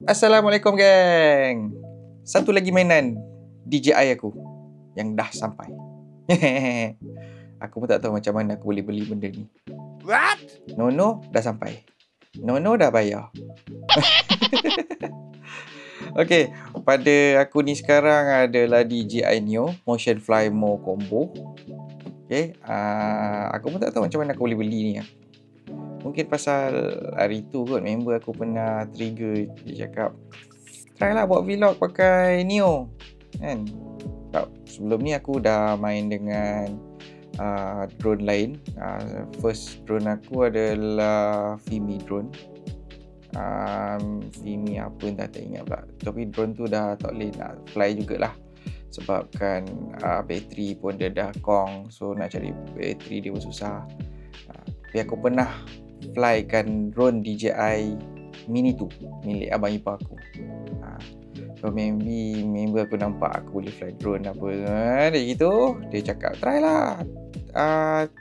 Assalamualaikum geng. Satu lagi mainan DJI aku yang dah sampai. Aku pun tak tahu macam mana aku boleh beli benda ni. What? Nono dah sampai. Nono dah bayar. Okey, pada aku ni sekarang adalah DJI Neo Motion Fly More Combo. Okey, aku pun tak tahu macam mana aku boleh beli ni. Mungkin pasal hari tu kot member aku pernah trigger, dia cakap try lah buat vlog pakai Neo kan. Sebelum ni aku dah main dengan drone lain. First drone aku adalah Fimi drone. Fimi apa tak ingat pula. Tapi drone tu dah tak boleh nak fly jugalah, sebabkan bateri pun dia dah kong. So nak cari bateri dia pun susah. Tapi aku pernah flykan drone DJI Mini 2 milik abang ipar aku. So maybe member aku nampak aku boleh fly drone apa dia gitu, dia cakap try lah,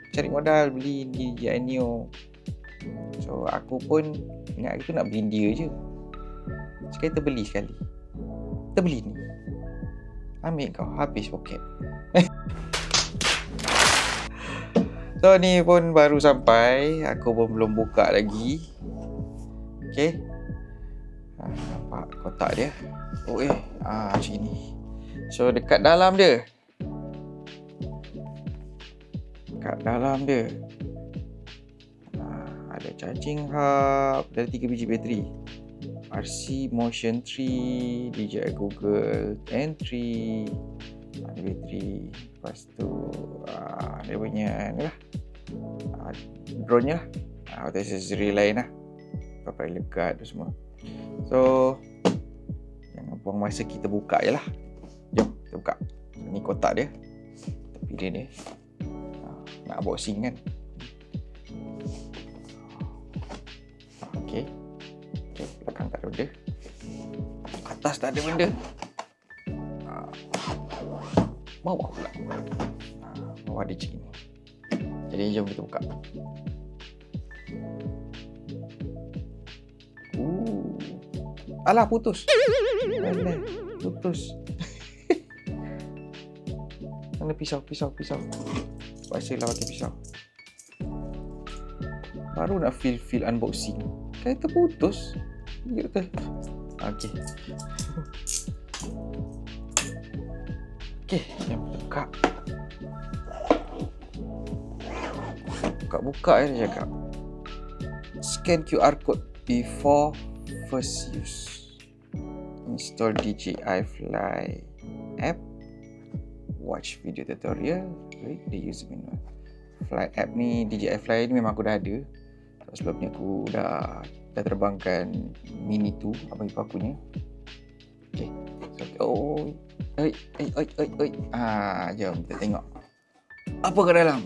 cari modal beli DJI Neo. So aku pun ingat itu nak beli dia je. Sekali terbeli sekali. Terbeli ni, ambil kau habis poket. So ni pun baru sampai, aku pun belum buka lagi. Okay, nampak kotak dia. Oh macam ni. So dekat dalam dia, ada charging hub, ada 3 biji bateri, RC Motion 3, DJI Google N3, ada bateri. Lepas tu dia punya ni lah, drone nya lah, aksesori lain lah, pilot guard tu semua. So jangan buang masa, kita buka je lah. Jom kita buka. Ni kotak dia, tepi dia ni. Nak unboxing kan. Okay, belakang tak ada benda, atas tak ada benda, bawah pula. Bawah ada macam ni. Jadi jom kita buka. Alah, putus. Putus. Mana pisau. Paksalah pakai pisau. Baru nak feel unboxing, kan terputus. Ya ke? Okey. Okey, jom kita buka. Buka dia cakap scan QR code before first use, install DJI Fly app, watch video tutorial, read the user manual. Fly app ni, DJI Fly ni memang aku dah ada. Sebelum ni aku dah terbangkan Mini 2 abang ipar aku ni. Okay, so, jom kita tengok apa kat dalam.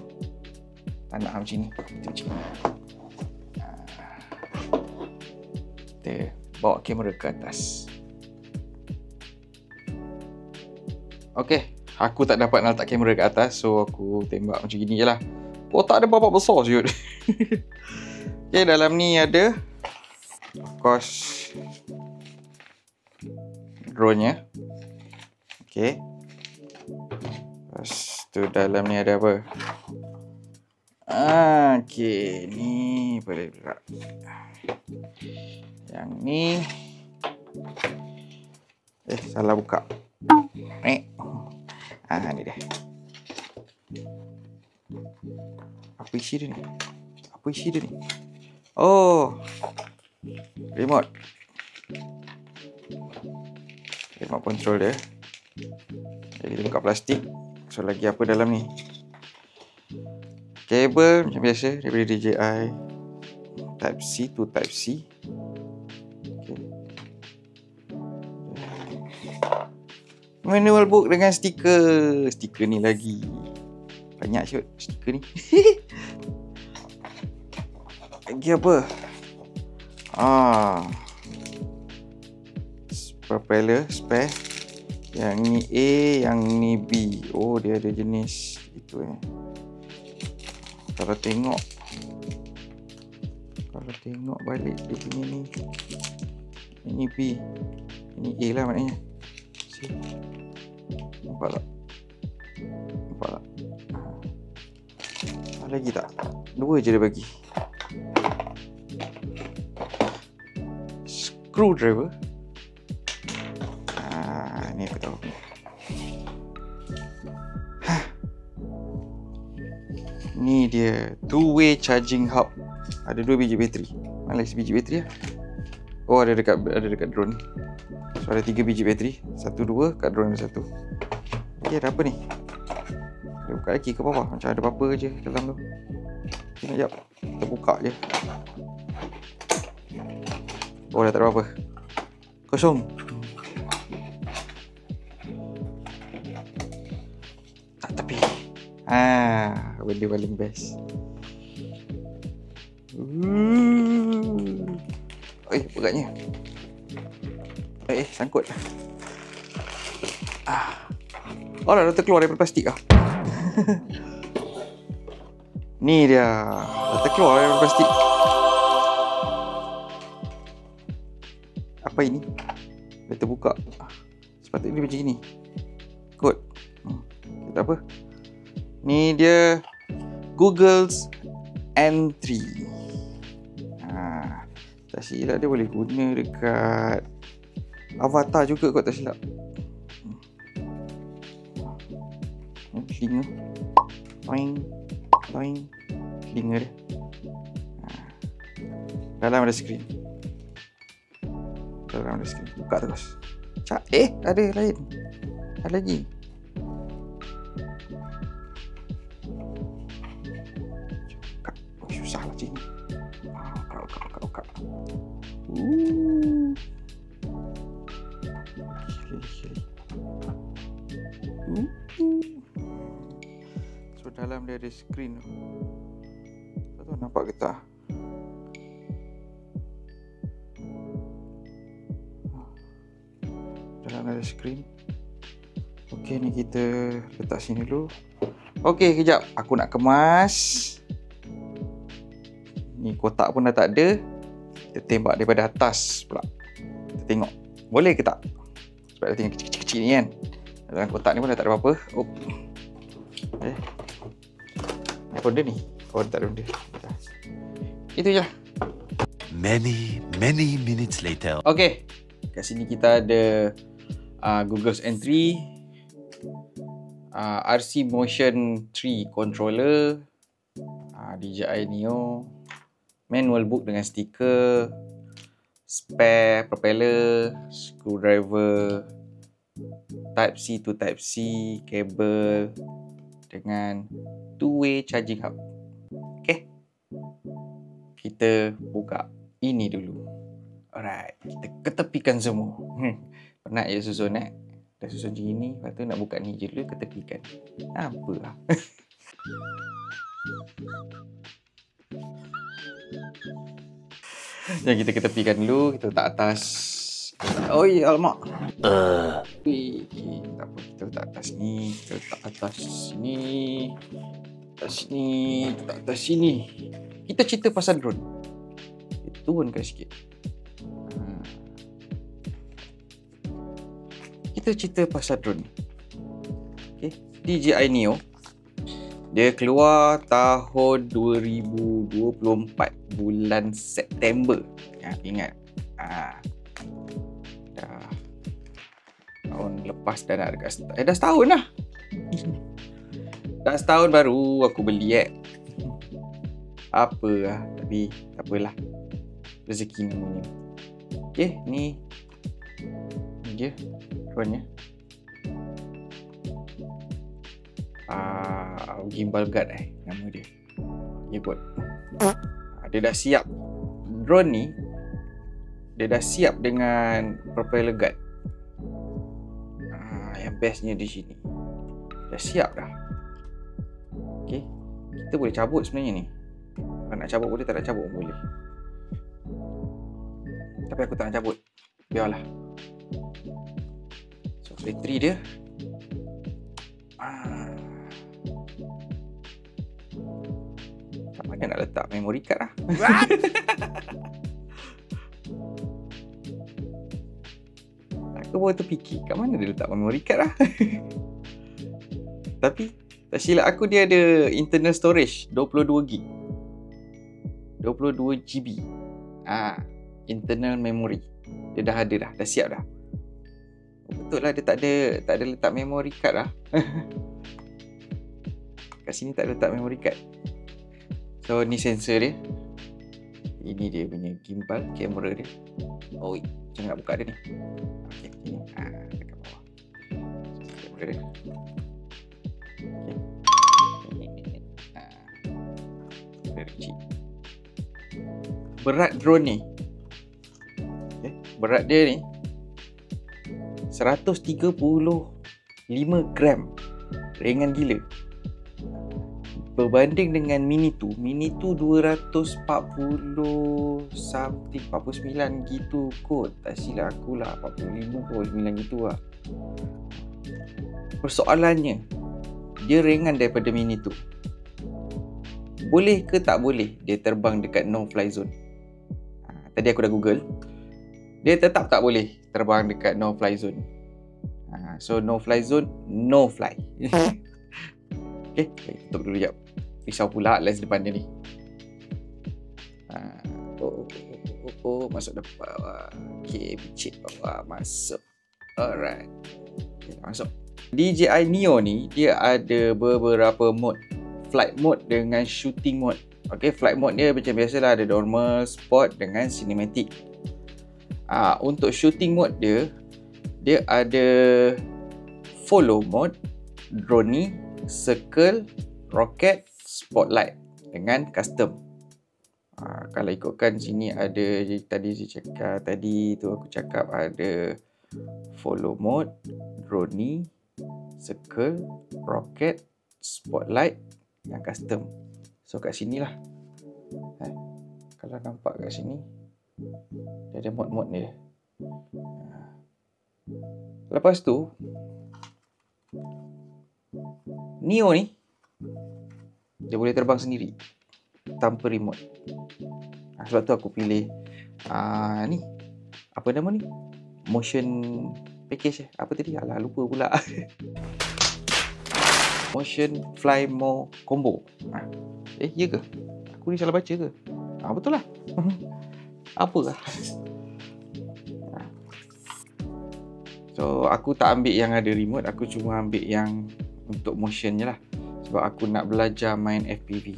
Tak nak macam ni, macam ni. Kita bawa kamera ke atas. Okay, aku tak dapat nak letak kamera ke atas, so aku tembak macam gini je lah. Tak ada bapak besar siut. Okay, dalam ni ada, of course, drone nya. Okay, lepas tu dalam ni ada apa? Okay, ni boleh pula. Yang ni salah buka. Ni dia. Apa isi dia ni? Oh, remote control dia. Jadi kita buka plastik. So lagi apa dalam ni? Kabel macam biasa daripada DJI, Type C to Type C. Okay. Manual book dengan stiker. Stiker ni lagi banyak siut stiker ni. Lagi apa? Propeller spare. Yang ni A, yang ni B. Oh, dia ada jenis itu Kalau tengok balik dia punya ni, Ini B. Ini A lah maknanya. C. Nampak tak? Nampak tak? Ada lagi tak? 2 je dia bagi. Screwdriver. Ni aku tahu. Ni dia two-way charging hub. Ada 2 biji bateri. Mana lagi biji bateri lah? Oh, ada dekat drone. So ada 3 biji bateri. 1, 2, kat drone ada 1. Okay, ada apa ni? Dia buka lagi ke bawah. Macam ada apa-apa je dalam tu. Sekejap. Kita buka je. Oh, dah tak ada apa-apa. Kosong. Tak tepi. Benda paling best. Beratnya. Sangkut. Oh, dah terkeluar daripada plastik lah. Ni dia. Dah terkeluar daripada plastik. Apa ini? Dah terbuka. Sepatutnya dia macam ni. Kod. Tak apa. Ni dia Google's N3. Tak silap dia boleh guna dekat Avatar juga kot, tak silap. Telinga. Toing. Telinga dia. Dalam ada skrin. Buka terus. Ada lain. Ada lagi. Susah lah macam ni. Buka. So dalam dia ada skrin tu. Tak tahu nampak ke tak? Dalam ada skrin. Okey, ni kita letak sini dulu. Okey, kejap. Aku nak kemas. Ni kotak pun dah tak ada. Kita tembak daripada atas pula. Kita tengok boleh ke tak. Sebab dia tengok kecil-kecil ni kan. Dalam kotak ni pun dah tak ada apa-apa. Apa benda ni? Oh, tak ada benda. Itu je. Many minutes later. Okay, kat sini kita ada Google's N3, RC Motion 3 controller, DJI Neo, manual book dengan stiker, spare propeller, screwdriver, Type-C to Type-C, kabel dengan two-way charging hub. Okay, kita buka ini dulu. Alright, kita ketepikan semua. Penat je susun dah susun macam ni. Lepas tu nak buka ni je dulu, ketepikan. Apa lah. Yang kita ketepikan dulu, kita letak atas. Oh ya, alamak. Tak apa, kita letak atas ni. Kita letak atas sini. Atas sini. Letak atas sini. Kita cerita pasal drone. Kita turunkan sikit. Kita cerita pasal drone. Okay. DJI Neo. Dia keluar tahun 2024 bulan September. Ingat. Dah tahun lepas dah nak dekat dah setahun lah. Dah setahun baru aku beli apa lah, tapi tak apalah. Rezeki namanya. Okay, ni dia drone-nya. Gimbal guard nama dia. Dia buat. Dia dah siap. Drone ni dia dah siap dengan propeller guard. Yang bestnya di sini. Dah siap dah. Okey. Kita boleh cabut sebenarnya ni. Kalau nak cabut boleh, tak nak cabut pun boleh. Tapi aku tak nak cabut. Biarlah. So bateri dia tak mana nak letak memory card lah. Aku baru terfikir, kat mana dia letak memory card lah. Tapi tak silap aku dia ada internal storage 22 GB. Internal memory. Dia dah ada dah siap dah. Betul lah dia tak ada letak memory card lah. Kat sini tak ada letak memory card. So ni sensor dia. Ini dia punya gimbal, kamera dia. Oi, jangan nak buka dia ni. Okey, ini. Dekat bawah. Kamera dia. Okey. Very cheap. Berat drone ni. Okay. Berat dia ni 135 gram. Ringan gila. Berbanding dengan Mini 2. Mini 2 240 something, 49 gitu kot. Tak silap aku lah, 45 ke 49 gitu lah. Persoalannya, dia ringan daripada Mini 2. Boleh ke tak boleh dia terbang dekat no-fly zone? Tadi aku dah Google. Dia tetap tak boleh terbang dekat no-fly zone. So no-fly zone, no fly. Okay, tutup dulu sekejap. Risau pula lens depan dia ni. Masuk depan bawah. Okay, picit bawah. Masuk. Alright. Okay, masuk. DJI Neo ni, dia ada beberapa mode. Flight mode dengan shooting mode. Okay, flight mode dia macam biasalah, ada normal, sport dengan cinematic. Untuk shooting mode dia ada follow mode, drone, circle, rocket, spotlight dengan custom. Kalau ikutkan sini ada tadi aku cakap ada follow mode, drone, circle, rocket, spotlight dengan custom. So kat sini lah. Kalau nampak kat sini dia ada mode-mode dia. Lepas tu Neo ni dia boleh terbang sendiri tanpa remote. Sebab tu aku pilih ni apa nama ni, motion package apa tadi, lupa pula. Motion Fly More Combo. Ya ke? Aku ni salah baca ke? Betul lah. Apa lah. So aku tak ambil yang ada remote, aku cuma ambil yang untuk motion je lah. Sebab aku nak belajar main FPV.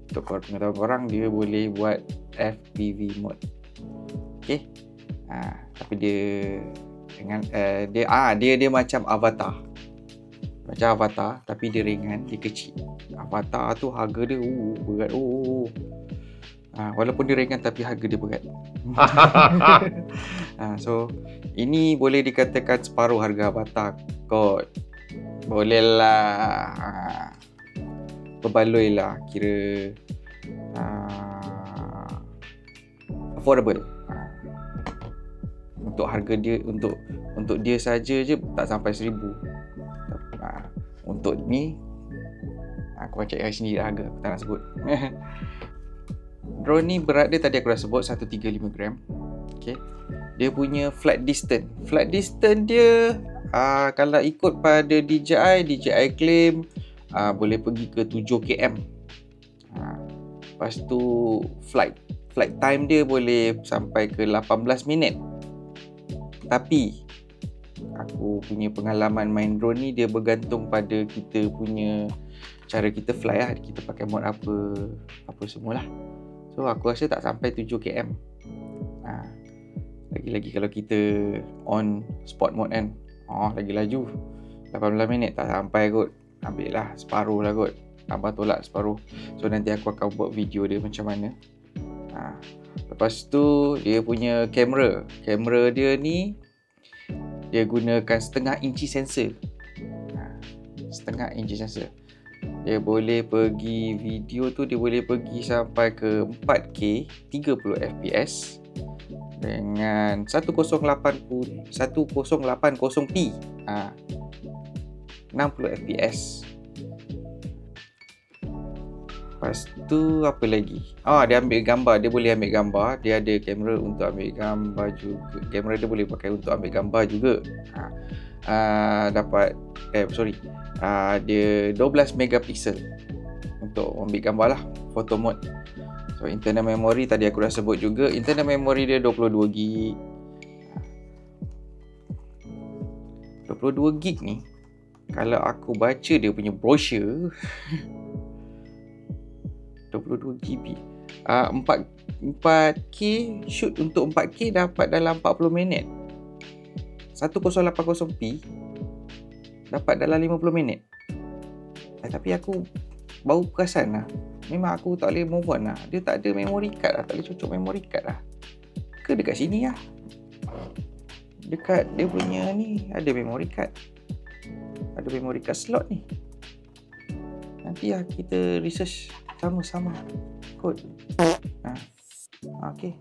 Untuk pengetahuan korang, dia boleh buat FPV mode. Okay. Tapi dia dengan dia macam avatar. Macam avatar tapi dia ringan, dia kecil. Avatar tu harga dia berat. Walaupun dia ringan tapi harga dia berat. So ini boleh dikatakan separuh harga avatar kot. Boleh lah. Berbaloi lah, kira affordable. Untuk harga dia, untuk dia saja je tak sampai 1,000. Untuk ni aku baca kat sini harga, aku tak nak sebut. Drone ni berat dia tadi aku dah sebut 135 gram. Okay. Dia punya flight distance. Flight distance dia kalau ikut pada DJI claim boleh pergi ke 7 km. Lepas tu flight time dia boleh sampai ke 18 minit. Tapi aku punya pengalaman main drone ni, dia bergantung pada kita punya cara kita fly lah. Kita pakai mode apa semualah. So aku rasa tak sampai 7 km. Lagi-lagi kalau kita on sport mode kan, lagi laju 18 minit tak sampai kot. Ambil lah separuh lah kot, tambah tolak separuh. So nanti aku akan buat video dia macam mana. Lepas tu dia punya kamera dia ni, dia gunakan setengah inci sensor. Setengah inci sensor. Dia boleh pergi video tu, dia boleh pergi sampai ke 4K 30 fps dengan 1080p 60 fps. Lepas tu apa lagi? Dia ambil gambar. Dia boleh ambil gambar. Dia ada kamera untuk ambil gambar juga. Kamera dia boleh pakai untuk ambil gambar juga. Dia 12 megapixel untuk ambil gambar lah, photo mode. So internal memory tadi aku dah sebut juga. Internal memory dia 22 gig. 22 gig ni, kalau aku baca dia punya brochure 22 GB 4K shoot untuk 4K dapat dalam 40 minit. 1080p dapat dalam 50 minit. Tapi aku baru perasan lah, memang aku tak boleh move on lah. Dia tak ada memory card lah, tak boleh cocok memory card lah. Ke dekat sini lah, dekat dia punya ni ada memory card. Ada memory card slot ni. Nanti lah kita research sama-sama kod. Okay.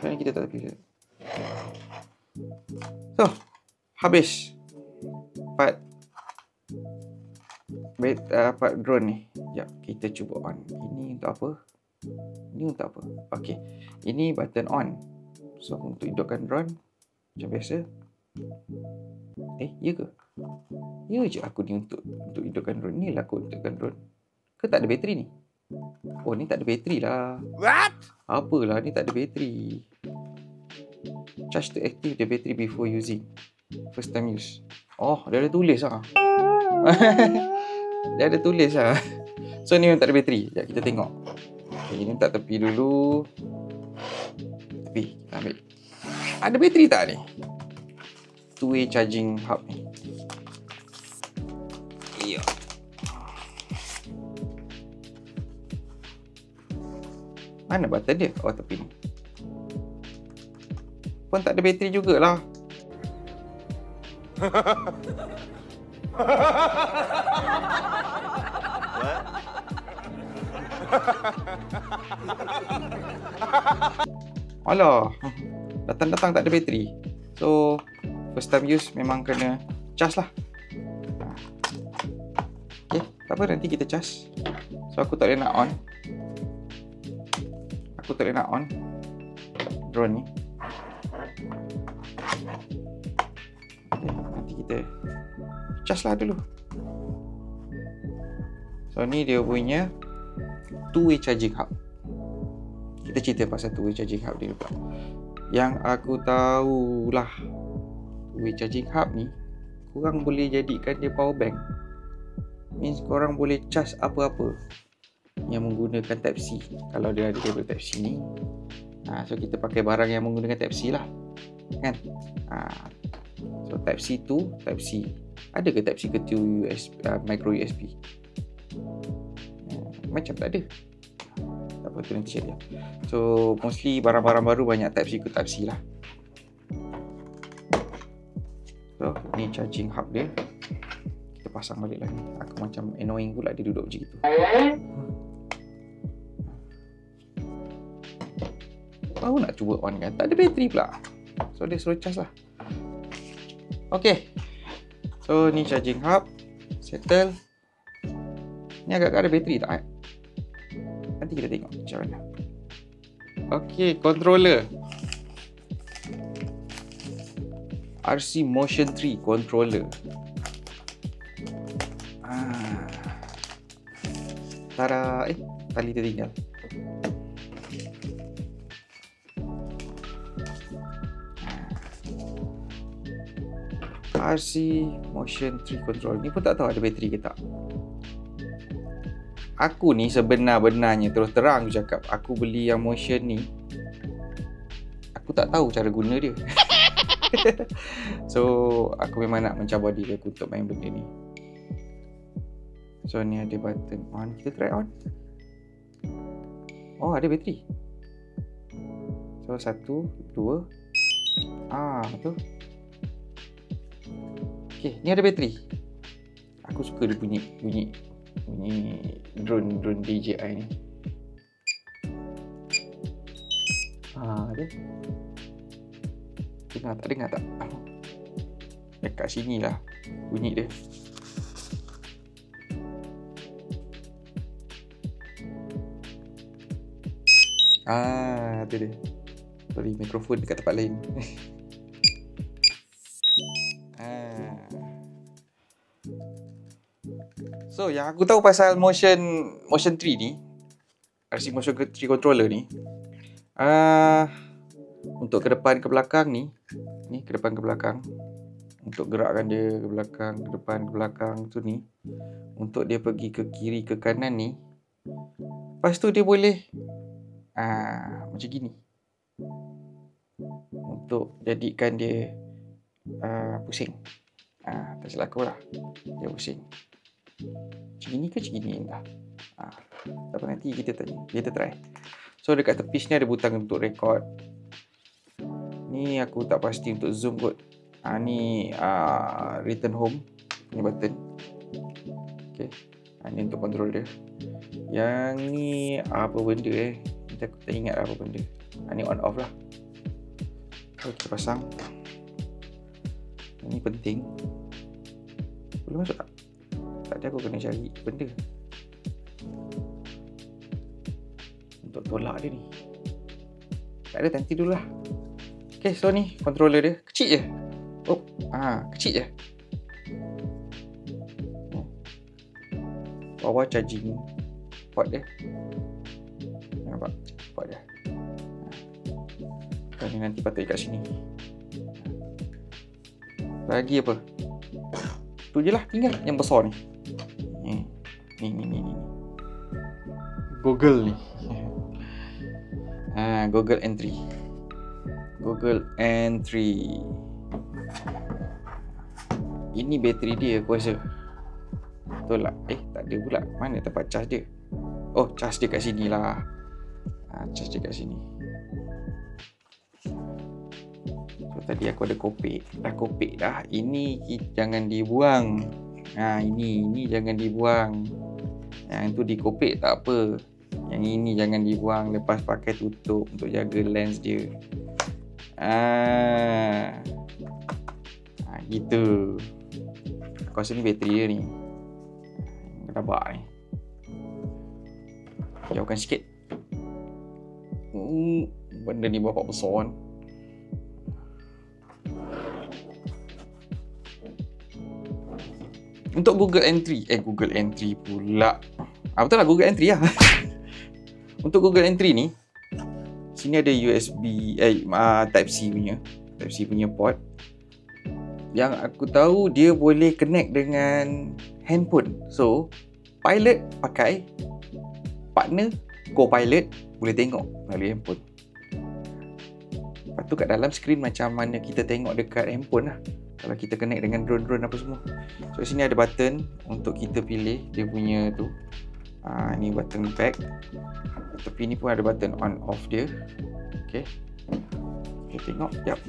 Sekarang kita tak pilih. So, habis part drone ni. Sekejap, kita cuba on. Ini untuk apa? Ini untuk apa? Okay. Ini button on. So, untuk hidupkan drone macam biasa. Ya ke? Ya je aku ni untuk hidupkan drone. Ni lah aku hidupkan drone. Ke tak ada bateri ni? Oh, ni tak ada bateri lah. What? Apalah, ni tak ada bateri. Charge to active the battery before using. First time use. Oh, dia ada tulis lah. Dia ada tulis lah. So, ni memang tak ada bateri. Sekejap, kita tengok. Okay, ni tak tepi dulu. Tepi, kita ambil. Ada bateri tak ni? Two-way charging hub ni. Ya. Mana button dia? Oh, tepi ni. Pun tak ada bateri jugalah. Alah, datang-datang tak ada bateri. So, first time use memang kena charge lah. Okay, tak apa, nanti kita charge. So, aku tak boleh nak on. Aku tak boleh nak on drone ni. Okay, nanti kita charge lah dulu. So, ni dia punya two-way charging hub. Kita cerita pasal two-way charging hub dia pula. Yang aku tahulah, two-way charging hub ni korang boleh jadikan dia power bank. Means korang boleh charge apa-apa yang menggunakan Type-C. Kalau dia ada kabel Type-C ni, so kita pakai barang yang menggunakan Type-C lah, kan? So Type-C tu Type-C. Ada ke Type-C ke USB, micro USB? Macam tak ada. Tak apa, tu nanti share dia. So mostly barang-barang baru banyak Type-C ke Type-C lah. So ni charging hub dia. Kita pasang balik lah ni. Aku macam annoying pula dia duduk macam gitu. Baru nak cuba on kan, tak ada bateri pula. So dia suruh charge lah. Okay. So ni charging hub. Settle. Ni agak-agak ada bateri tak? Nanti kita tengok macam mana. Okay, controller. RC Motion 3 controller. Tada. Tali tertinggal. RC Motion 3 control. Ni pun tak tahu ada bateri ke tak. Aku ni sebenar-benarnya, terus terang aku cakap, aku beli yang Motion ni, aku tak tahu cara guna dia. So aku memang nak mencabar diri aku untuk main benda ni. So ni ada button on. Kita try on. Oh, ada bateri. So 1, 2. Tu. Okay, ni ada bateri. Aku suka dia bunyi drone DJI ni. Dia. Dengar tak? Dekat sini lah bunyi dia. Tu dia. Sorry, mikrofon dekat tempat lain. So, yang aku tahu pasal motion 3 ni, RC Motion 3 controller ni, untuk ke depan ke belakang ni ke depan ke belakang, untuk gerakkan dia ke belakang, ke depan ke belakang tu ni, untuk dia pergi ke kiri ke kanan ni, lepas tu dia boleh macam gini, untuk jadikan dia pusing. Tak silap aku lah, dia pusing macam gini ke macam gini lah. Tak apa, nanti kita tanya, kita try. So dekat tepi sini ada butang untuk record. Ni aku tak pasti untuk zoom kot. Ni return home ni button. Okay, ni untuk control dia. Yang ni apa benda nanti aku tak ingat apa benda. Ni on off lah. So kita pasang. Ini penting. Boleh masuk tak? Tak ada, aku kena cari benda untuk tolak dia ni. Tak ada, nanti dulu lah. Okay, so ni controller dia. Kecil je. Kecil je. Bawah charging port dia. Nampak port dia. Ni nanti patut kat sini. Lagi apa? Tu je lah, tinggal yang besar ni. Ni. Google ni. Google Entry. Google Entry. Ini bateri dia aku rasa. Betul lah. Tak ada pula. Mana tempat charge dia? Oh, charge dia kat sini lah. Charge dia kat sini. So tadi aku ada kopek. Dah kopek dah. Ini jangan dibuang. Ini jangan dibuang. Yang tu dikopek tak apa. Yang ini jangan dibuang. Lepas pakai tutup untuk jaga lens dia. Gitu. Aku rasa ni bateri dia ni. Rabak ni. Jauhkan sikit. Benda ni bapak besar kan. Untuk Google Entry pula. Betul lah, Google Entry lah. Untuk Google Entry ni, sini ada USB Type-C punya port. Yang aku tahu dia boleh connect dengan handphone. So, pilot pakai, partner, co-pilot boleh tengok melalui handphone. Lepas tu kat dalam skrin macam mana kita tengok dekat handphone lah. Kalau kita connect dengan drone-drone apa semua. So sini ada button untuk kita pilih dia punya tu. Ni button back. Tepi ni pun ada button on off dia. Okay, kita tengok. Yap.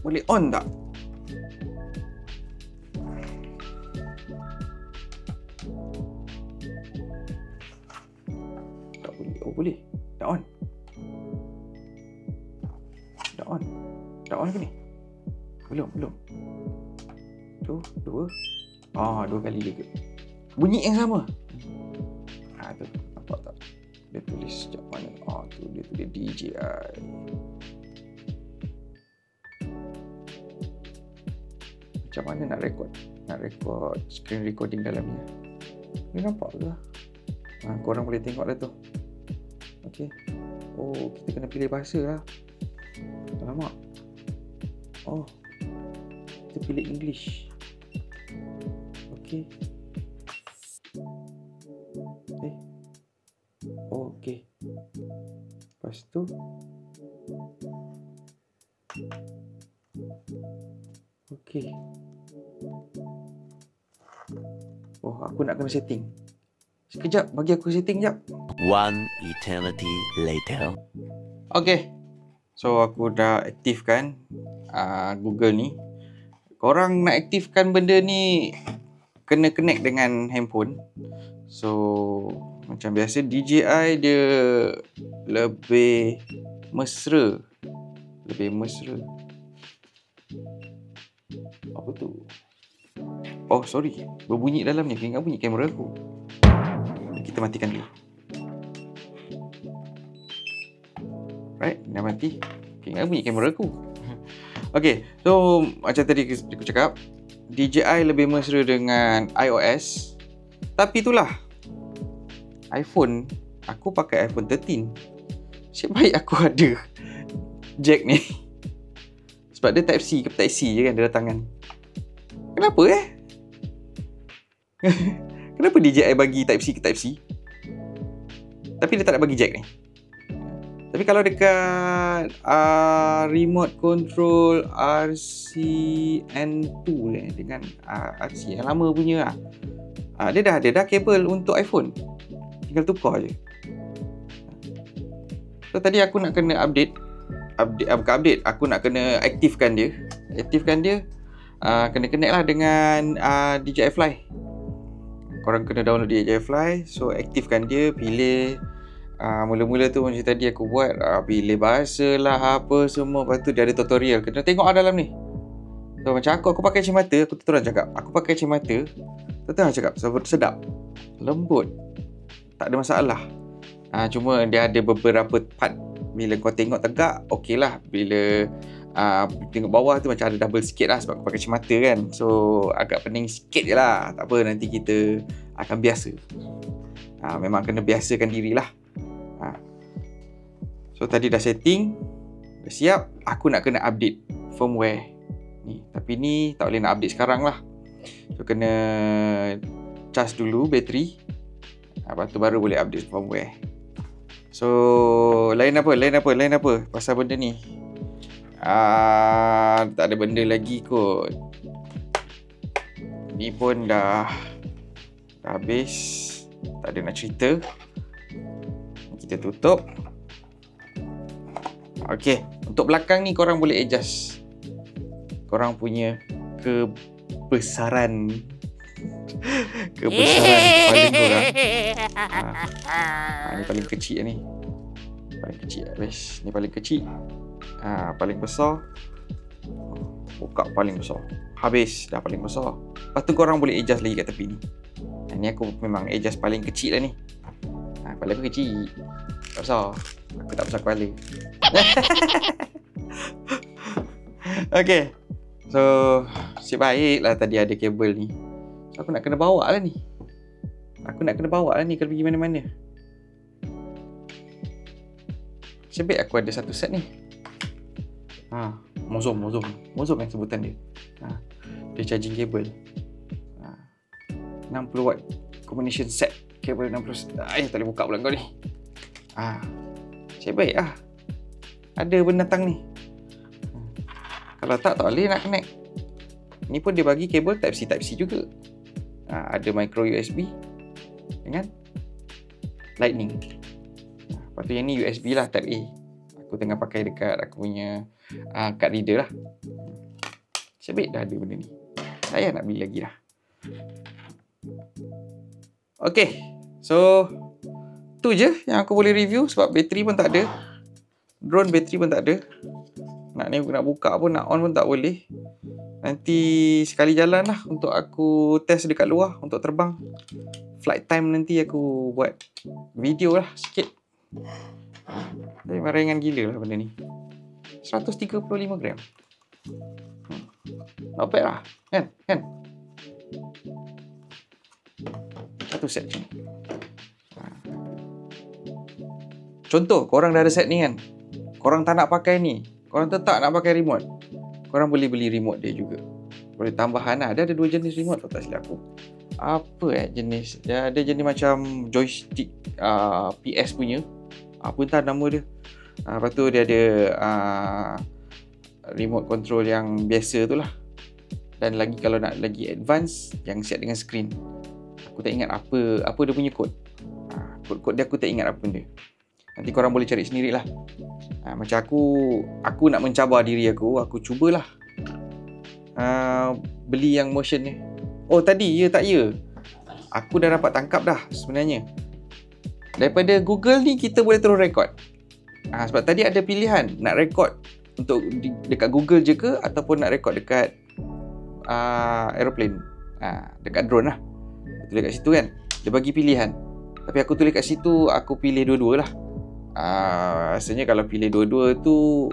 Boleh on tak? Tak boleh. Oh boleh. Dah on. Dah on ke ni? Belum. Tu, dua. Dua kali dia. Bunyi yang sama. Tu, nampak tak? Dia tulis sejak mana? Tu dia tulis DJI. Macam mana nak record? Nak record screen recording dalamnya. Ni nampak ke? Korang boleh tengok dah tu. Okay. Kita kena pilih bahasa lah. Alamak. Kita pilih English. Okay. Okay. Lepas tu okay. Aku nak kena setting. Sekejap, bagi aku setting jap. One eternity later. Okay. So aku dah aktifkan Google ni. Korang nak aktifkan benda ni kena connect dengan handphone. So macam biasa DJI dia lebih mesra. Apa tu? Sorry, berbunyi dalam ni. Ingat bunyi kamera aku. Kita matikan dulu. Right, dah mati. Okay, ingat bunyi kamera aku. Okay, so macam tadi aku cakap, DJI lebih mesra dengan iOS. Tapi itulah, iPhone, aku pakai iPhone 13. Asyik baik aku ada jack ni. Sebab dia Type-C ke Type-C je kan dia tangan. Kenapa Kenapa DJI bagi Type-C ke Type-C? Tapi dia tak nak bagi jack ni. Tapi kalau dekat remote control RCN2 dengan RC yang lama punya dia dah kabel untuk iPhone. Tinggal tukar je. So tadi aku nak kena update, aku nak kena aktifkan dia. Kena connect lah dengan DJI Fly. Korang kena download DJI Fly. So aktifkan dia, pilih mula-mula tu macam tadi aku buat, pilih bahasa lah apa semua. Lepas tu dia ada tutorial, kena tengok dalam ni. So macam aku pakai kacamata, aku terus cakap aku pakai kacamata, terus cakap sedap, lembut, tak ada masalah. Cuma dia ada beberapa part bila kau tengok tegak okey lah, bila tengok bawah tu macam ada double sikit lah sebab aku pakai kacamata kan. So agak pening sikit je lah. Tak apa, nanti kita akan biasa. Memang kena biasakan diri lah. So tadi dah setting, dah siap. Aku nak kena update firmware ni. Tapi ni tak boleh nak update sekarang lah. So kena charge dulu bateri, lepas tu baru boleh update firmware. So lain apa pasal benda ni. Tak ada benda lagi kot. Ni pun dah habis, tak ada nak cerita. Kita tutup. Okay, untuk belakang ni korang boleh adjust korang punya kebesaran paling korang. Ni paling kecil ni. Paling kecil habis. Ni paling kecil. Paling besar. Buka paling besar. Habis dah paling besar. Lepas tu korang boleh adjust lagi kat tepi ni. Ni aku memang adjust paling kecil lah ni. Kepala aku kecil, tak besar. Aku tak besar kepala. Okay, so nasib baik lah tadi ada kabel ni. So aku nak kena bawa lah ni. Kalau pergi mana-mana. Nasib baik aku ada satu set ni. Mozom yang sebutan dia. Dia charging kabel 60 watt combination set. Kabel 60. Tak boleh buka pula kau ni. Nasib baik lah ada pendatang ni. Kalau tak boleh nak connect. Ni pun dia bagi kabel Type-C juga. Ada micro USB dengan Lightning. Lepas tu yang ni USB lah, Type A. Aku tengah pakai dekat aku punya card reader lah. Nasib baik dah ada benda ni. Saya nak beli lagi lah. Okay, so tu je yang aku boleh review. Sebab bateri pun tak ada. Drone bateri pun tak ada. Nak buka pun, nak on pun tak boleh. Nanti sekali jalan lah untuk aku test dekat luar untuk terbang. Flight time nanti aku buat video lah sikit. Tapi ringan gila lah benda ni. 135 gram. Not bad lah. Kan? Satu set je. Contoh, korang dah ada set ni kan. Korang tak nak pakai ni, korang tetap nak pakai remote, korang boleh beli remote dia juga. Boleh tambahan lah. Dia ada dua jenis remote tak silap aku. Apa jenis? Dia ada jenis macam joystick PS punya. Apa entah nama dia. Lepas tu dia ada remote control yang biasa tu lah. Dan lagi kalau nak lagi advance, yang set dengan screen. Aku tak ingat apa dia punya kod. Kod dia aku tak ingat apa benda. Nanti korang boleh cari sendirilah. Macam aku nak mencabar diri aku cubalah beli yang motion ni. Oh tadi aku dah dapat tangkap dah sebenarnya. Daripada Google ni kita boleh terus record. Sebab tadi ada pilihan nak record untuk dekat Google je ke ataupun nak record dekat aeroplane, dekat drone lah. Tulis kat situ kan, dia bagi pilihan. Tapi aku tulis kat situ, aku pilih dua-dua lah. Rasanya kalau pilih dua-dua tu,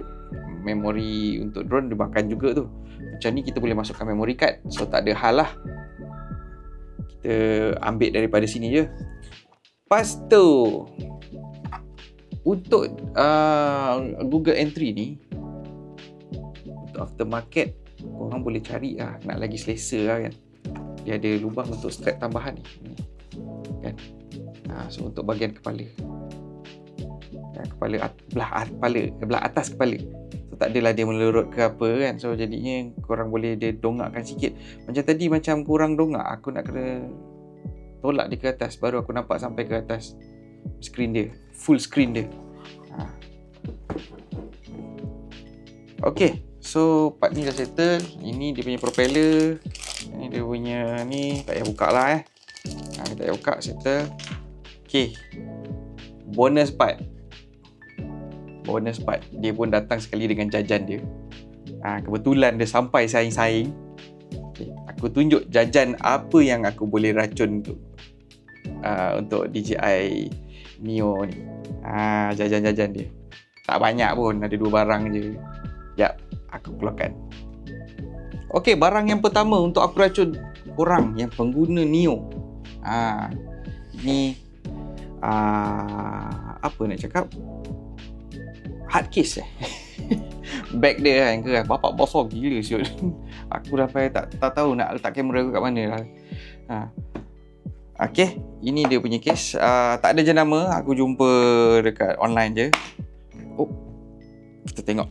memori untuk drone dia makan juga tu. Macam ni kita boleh masukkan memory card, so tak ada hal lah, kita ambil daripada sini je. Lepas tu untuk Google Entry ni, untuk aftermarket korang boleh cari lah, nak lagi selesa lah kan. Dia ada lubang untuk strap tambahan ni kan. So untuk bahagian kepala, belah atas kepala, so tak adalah dia melurut ke apa kan. So jadinya korang boleh dia dongakkan sikit. Macam tadi, macam kurang dongak, aku nak kena tolak dia ke atas, baru aku nampak sampai ke atas skrin dia, full screen dia. Okay, so part ni dah settle. Ini dia punya propeller, ini dia punya ni, tak payah buka lah tak payah buka, settle. Okay, bonus part, dia pun datang sekali dengan jajan dia. Kebetulan dia sampai saing-saing. Okay, aku tunjuk jajan apa yang aku boleh racun untuk DJI Neo ni. Jajan-jajan dia tak banyak pun, ada 2 barang je. Jap, aku keluarkan. Okey, barang yang pertama untuk aku racun korang yang pengguna Neo. Ini apa nak cakap, hard case bag dia kan, ke bapak besar gila siut. Aku dah tak tahu nak letak kamera kat mana lah. Okey, ini dia punya case. Tak ada jenama, aku jumpa dekat online je. Oh, kita tengok.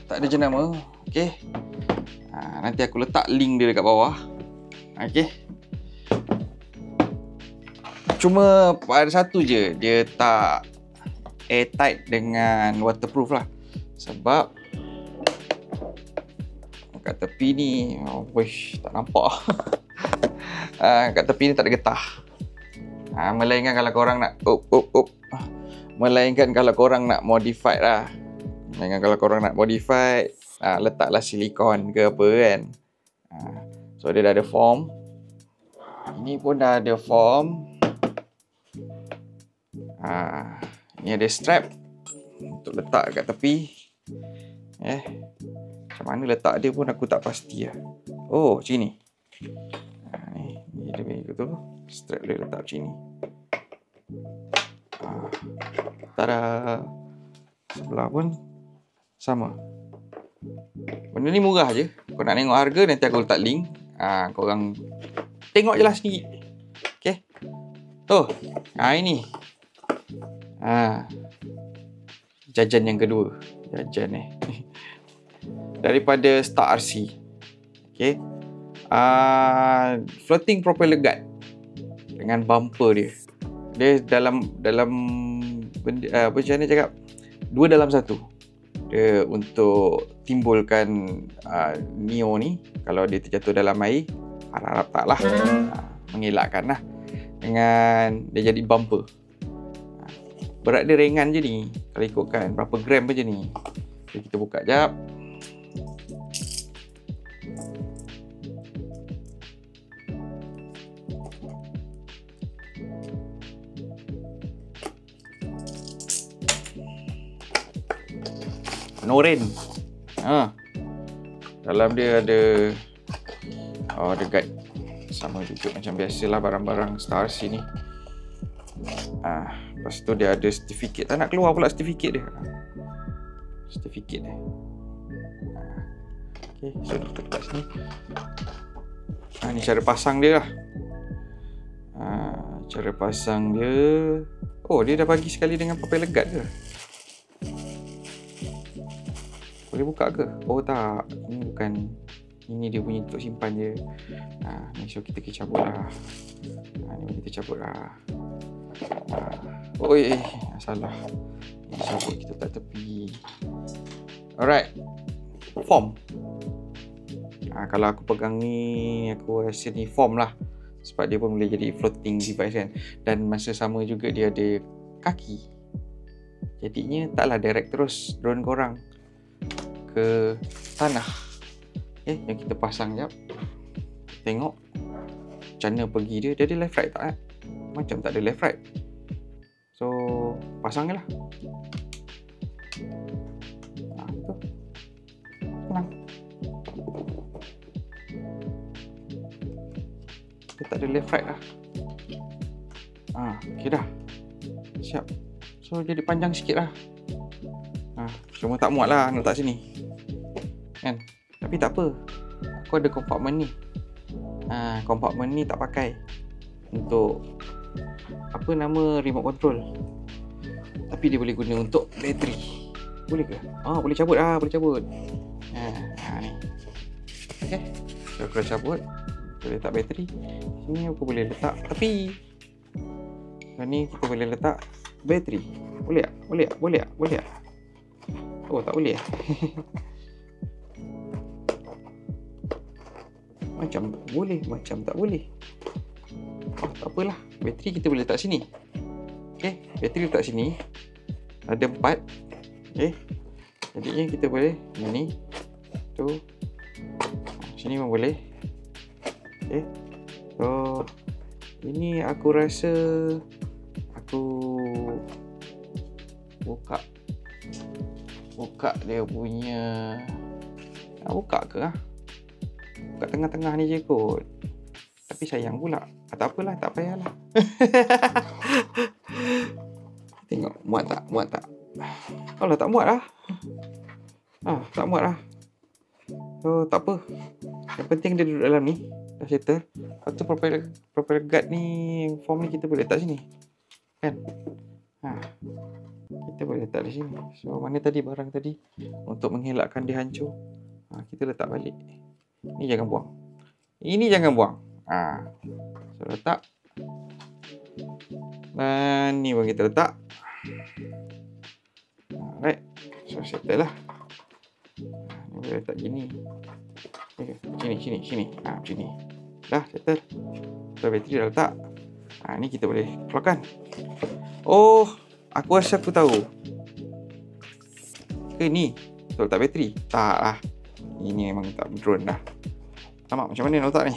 Tak ada jenama. Okey, nanti aku letak link dia dekat bawah. Okey, cuma ada satu je, dia tak airtight dengan waterproof lah. Sebab kat tepi ni, tak nampak. Kat tepi ni tak ada getah. Melainkan kalau korang nak Melainkan kalau korang nak modified lah. Letaklah silikon ke apa kan. So dia dah ada form. Ini pun dah ada form. Ni ada strap untuk letak kat tepi. Macam mana letak dia pun aku tak pasti lah. Oh, macam ni. Ni dia punya tu. Strap dia letak macam ni. Tada. Sebelah pun sama. Benda ni murah je. Kau nak tengok harga, nanti aku letak link. Korang tengok je lah sendiri. Okay. Tuh. Ini. Jajan yang kedua. Daripada Star RC. Okay. Floating propeller guard dengan bumper dia. Dia dalam benda, apa macam mana cakap, 2 dalam 1. Dia untuk timbulkan Neo ni, kalau dia terjatuh dalam air, harap tak lah, mengelakkan lah. Dengan dia jadi bumper. Berat dia ringan je ni, kalau ikutkan berapa gram je ni. Okay, kita buka jap. Noren. Dalam dia ada ada guide. Sama juga macam biasalah barang-barang Star RC ni. Lepas tu dia ada certificate. Tak nak keluar pula certificate dia. Certificate dia. Okay, so letak kat sini. Ni cara pasang dia lah. Cara pasang dia. Oh, dia dah bagi sekali dengan propeller guard ke? Boleh buka ke? Oh tak, ini bukan. Ini dia punya untuk simpan je. Ni so kita cabut lah. Ni kita cabut lah. Salah. Ini cabut, kita tak tepi. Alright. Form. Kalau aku pegang ni, aku rasa ni form lah. Sebab dia pun boleh jadi floating device kan. Dan masa sama juga dia ada kaki. Jadinya taklah direct terus drone korang ke tanah. Yang kita pasang jap. Tengok macam mana pergi dia. Dia ada left right tak? Macam tak ada left right. So pasang je lah. Itu senang. Dia tak ada left right lah. Okay dah. Siap. So jadi panjang sikit lah. Cuma tak muat lah nak letak sini kan. Tapi tak apa, aku ada compartment ni. Compartment ni tak pakai untuk apa nama remote control, tapi dia boleh guna untuk bateri. Boleh ke? Boleh cabut lah, boleh cabut. Ni. Okay, so aku dah cabut. Boleh letak bateri. Sini aku boleh letak tepi. So ni kita boleh letak bateri. Boleh tak? Boleh tak? Boleh tak? Boleh tak? Oh, tak boleh. Macam boleh, macam tak boleh. Tak apalah. Bateri kita boleh letak sini. Okay, bateri letak sini. Ada 4. Okay, jadinya kita boleh ni tu. Sini pun boleh. Okay, so ini aku rasa aku buka dia punya. Buka ke lah? Buka tengah-tengah ni je kot. Tapi sayang pula. Tak apalah, tak payahlah. Tengok, muat tak? Muat tak? Alah, tak muat lah. Tak muat lah. So, tak apa. Yang penting dia duduk dalam ni. Dah settle. Lepas tu propeller guard ni, form ni kita boleh letak sini. Kan? Kita boleh letak di sini. So, mana tadi barang tadi? Untuk mengelakkan dia hancur. Kita letak balik. Ni jangan buang. Ini jangan buang. So, letak. Dan ni pun kita letak. Alright. So, settle lah. Ni boleh letak gini. Sini. Macam ni. Dah, settle. So, bateri dah letak. Ni kita boleh keluarkan. Oh, aku rasa aku tahu. Ni betul letak bateri? Tak lah. Ini memang tak drone dah. Alamak, macam mana nak letak ni?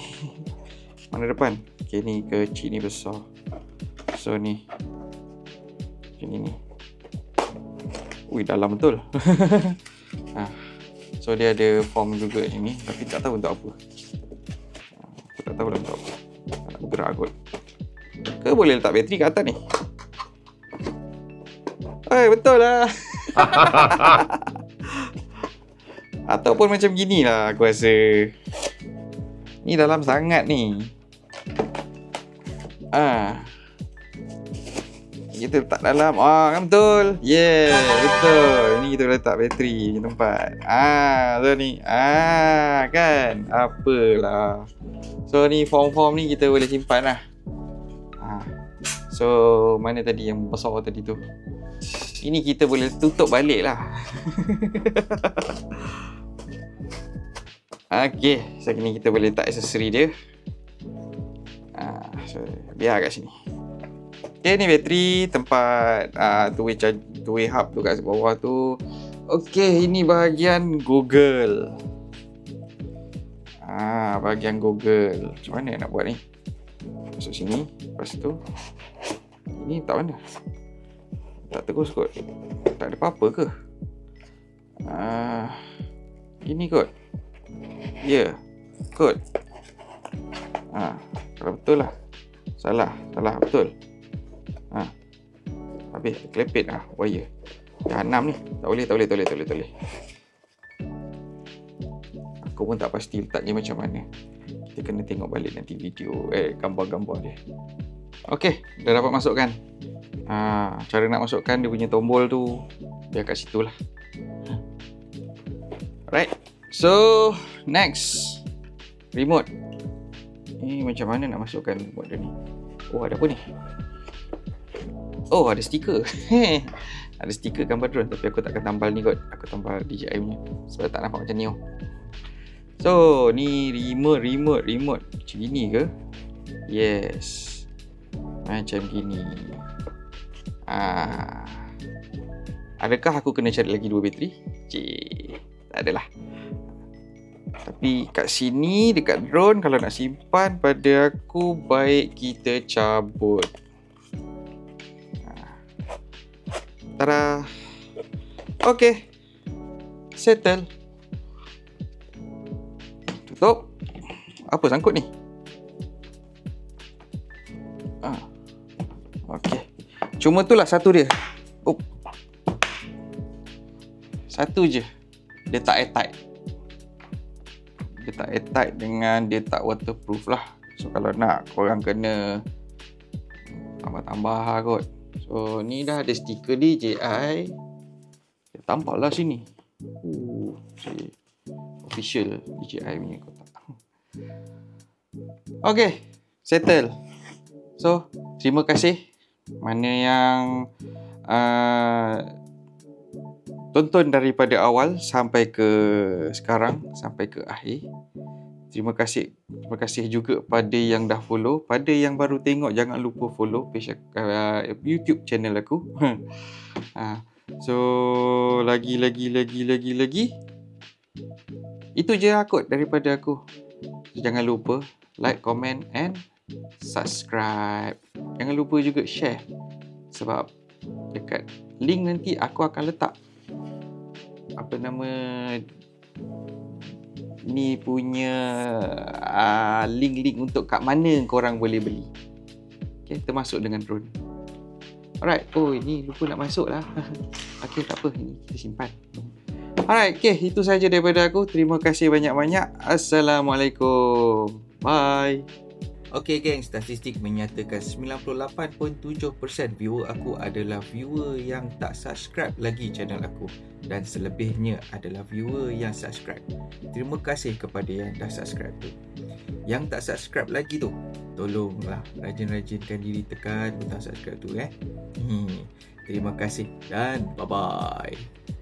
Mana depan? Okay, ni kecil, ni besar. So ni macam ni. Ui, dalam betul. So dia ada form juga ni, tapi tak tahu untuk apa. Aku tak tahu lah untuk apa. Tak nak bergerak kot. Ke boleh letak bateri kat atas ni? Betul lah. Ataupun macam gini lah aku rasa. Ni dalam sangat ni. Kita letak dalam. Kan betul. Yeah, betul. Ini kita letak bateri di tempat. So ni. Kan. Apalah. So ni form-form ni kita boleh simpan lah. So mana tadi yang besar tadi tu? Ini kita boleh tutup balik lah. Okay, so ni kita boleh letak aksesori dia. So biar kat sini. Okay, ni bateri, tempat two-way hub tu kat bawah tu. Okay, ini bahagian Google. Bahagian Google. Macam mana nak buat ni? Masuk sini, lepas tu ini tak mana? Tak terus kot. Tak ada apa-apa ke? Ini kot. Ya, kot. Kalau betul lah. Salah betul. Habis kelepit wire. Jahanam ni. Tak boleh. Aku pun tak pasti letaknya macam mana. Kita kena tengok balik nanti video gambar-gambar dia. Okey, dah dapat masukkan. Cara nak masukkan dia punya tombol tu biar kat situ lah. Right. So, next remote. Ni macam mana nak masukkan remote dia ni? Oh, ada apa ni? Oh, ada stiker. Ada stiker gambar drone, tapi aku takkan tambal ni kot. Aku tambal DJI punya sebab tak nampak macam ni. So, ni remote. Macam gini ke? Yes. Macam gini. Adakah aku kena cari lagi 2 bateri? Tak adalah. Tapi kat sini dekat drone, kalau nak simpan pada aku baik kita cabut. Tada. Okay. Settle. Tutup. Apa sangkut ni? Okay. Cuma itulah satu dia. Satu je. Dia tak airtight. Dia tak airtight dengan dia tak waterproof lah. So kalau nak, korang kena tambah-tambah lah kot. So ni dah ada stiker DJI. Dia tampal lah sini. Official DJI punya kotak. Okay, settle. So terima kasih mana yang tonton daripada awal sampai ke sekarang, sampai ke akhir. Terima kasih juga pada yang dah follow. Pada yang baru tengok, jangan lupa follow page YouTube channel aku. So lagi. Itu je lah kot daripada aku. Jangan lupa like, comment and subscribe. Jangan lupa juga share. Sebab dekat link nanti aku akan letak apa nama ni punya link-link untuk kat mana korang boleh beli. Okay, termasuk dengan drone. Alright, ini lupa nak masuk lah. Okay, tak apa, ini kita simpan. Alright, okay, itu saja daripada aku. Terima kasih banyak-banyak. Assalamualaikum. Bye. Okay geng, statistik menyatakan 98.7% viewer aku adalah viewer yang tak subscribe lagi channel aku. Dan selebihnya adalah viewer yang subscribe. Terima kasih kepada yang dah subscribe tu. Yang tak subscribe lagi tu, tolonglah rajin-rajinkan diri tekan butang subscribe tu. Terima kasih dan bye-bye.